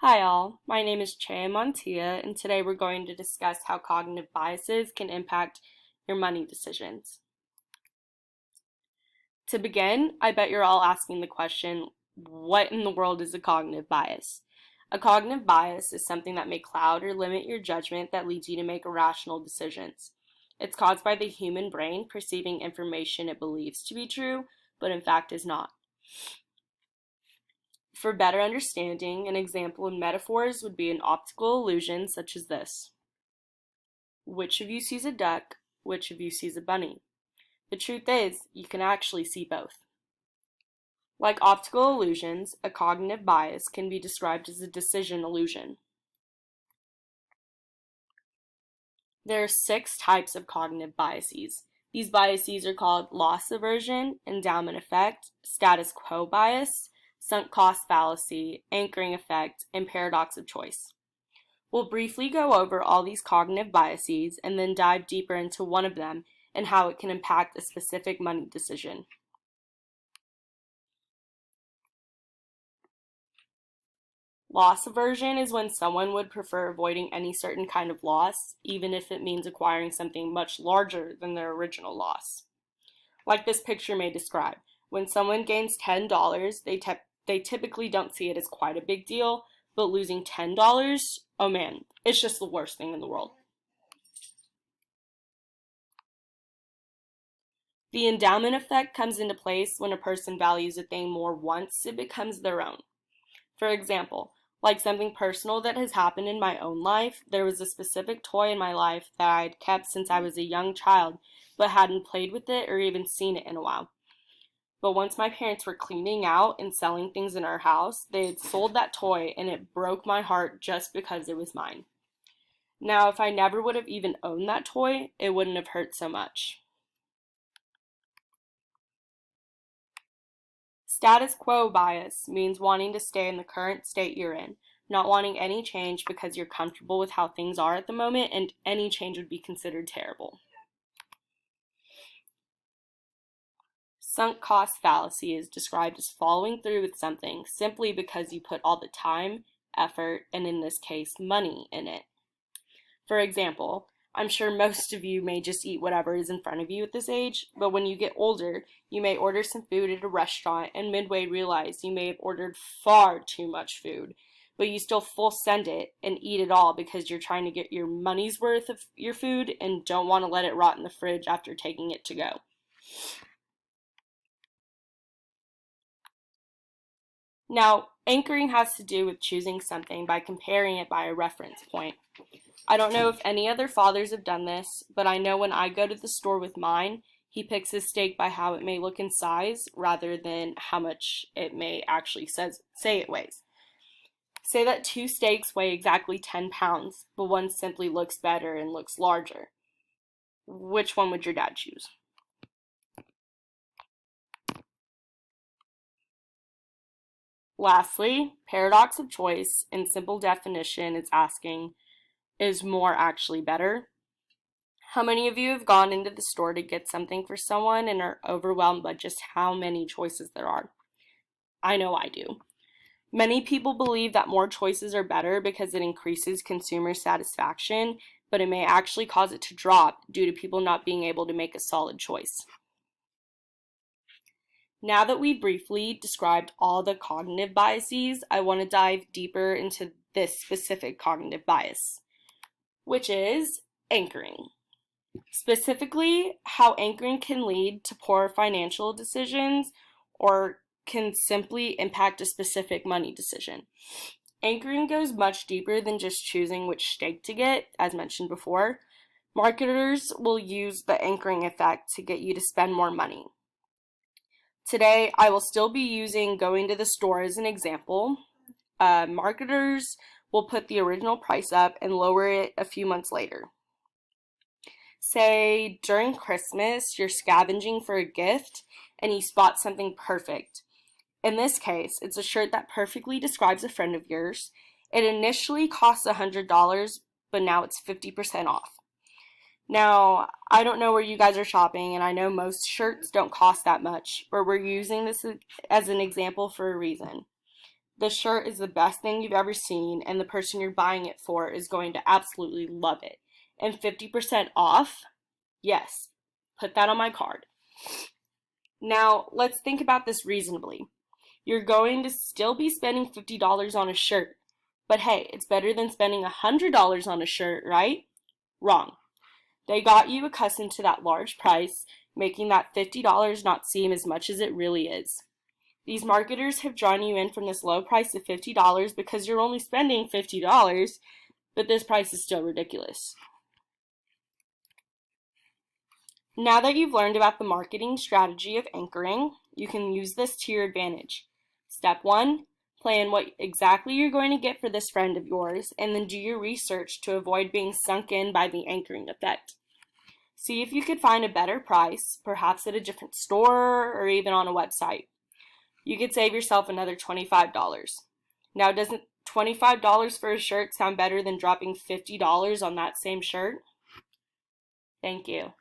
Hi all, my name is Chea Montia, and today we're going to discuss how cognitive biases can impact your money decisions. To begin, I bet you're all asking the question, what in the world is a cognitive bias? A cognitive bias is something that may cloud or limit your judgment that leads you to make irrational decisions. It's caused by the human brain perceiving information it believes to be true, but in fact is not. For better understanding, an example in metaphors would be an optical illusion such as this. Which of you sees a duck? Which of you sees a bunny? The truth is, you can actually see both. Like optical illusions, a cognitive bias can be described as a decision illusion. There are 6 types of cognitive biases. These biases are called loss aversion, endowment effect, status quo bias, sunk cost fallacy, anchoring effect, and paradox of choice. We'll briefly go over all these cognitive biases and then dive deeper into one of them and how it can impact a specific money decision. Loss aversion is when someone would prefer avoiding any certain kind of loss, even if it means acquiring something much larger than their original loss. Like this picture may describe, when someone gains $10, they typically don't see it as quite a big deal, but losing $10, oh man, it's just the worst thing in the world. The endowment effect comes into place when a person values a thing more once it becomes their own. For example, like something personal that has happened in my own life, there was a specific toy in my life that I'd kept since I was a young child, but hadn't played with it or even seen it in a while. But once my parents were cleaning out and selling things in our house, they had sold that toy and it broke my heart just because it was mine. Now, if I never would have even owned that toy, it wouldn't have hurt so much. Status quo bias means wanting to stay in the current state you're in, not wanting any change because you're comfortable with how things are at the moment and any change would be considered terrible. Sunk cost fallacy is described as following through with something simply because you put all the time, effort, and in this case, money in it. For example, I'm sure most of you may just eat whatever is in front of you at this age, but when you get older, you may order some food at a restaurant and midway realize you may have ordered far too much food, but you still full send it and eat it all because you're trying to get your money's worth of your food and don't want to let it rot in the fridge after taking it to go. Now, anchoring has to do with choosing something by comparing it by a reference point. I don't know if any other fathers have done this, but I know when I go to the store with mine, he picks his steak by how it may look in size rather than how much it may actually say it weighs. Say that 2 steaks weigh exactly 10 pounds, but one simply looks better and looks larger. Which one would your dad choose? Lastly, paradox of choice in simple definition is asking, is more actually better? How many of you have gone into the store to get something for someone and are overwhelmed by just how many choices there are? I know I do. Many people believe that more choices are better because it increases consumer satisfaction, but it may actually cause it to drop due to people not being able to make a solid choice. Now that we briefly described all the cognitive biases, I want to dive deeper into this specific cognitive bias, which is anchoring. Specifically, how anchoring can lead to poor financial decisions or can simply impact a specific money decision. Anchoring goes much deeper than just choosing which steak to get, as mentioned before. Marketers will use the anchoring effect to get you to spend more money. Today, I will still be using going to the store as an example. Marketers will put the original price up and lower it a few months later. Say during Christmas, you're scavenging for a gift and you spot something perfect. In this case, it's a shirt that perfectly describes a friend of yours. It initially costs $100, but now it's 50% off. Now, I don't know where you guys are shopping, and I know most shirts don't cost that much, but we're using this as an example for a reason. the shirt is the best thing you've ever seen, and the person you're buying it for is going to absolutely love it. And 50% off? Yes, put that on my card. Now, let's think about this reasonably. You're going to still be spending $50 on a shirt, but hey, it's better than spending $100 on a shirt, right? Wrong. They got you accustomed to that large price, making that $50 not seem as much as it really is. These marketers have drawn you in from this low price of $50 because you're only spending $50, but this price is still ridiculous. Now that you've learned about the marketing strategy of anchoring, you can use this to your advantage. Step 1, plan what exactly you're going to get for this friend of yours, and then do your research to avoid being sunk in by the anchoring effect. See if you could find a better price, perhaps at a different store or even on a website. You could save yourself another $25. Now, doesn't $25 for a shirt sound better than dropping $50 on that same shirt? Thank you.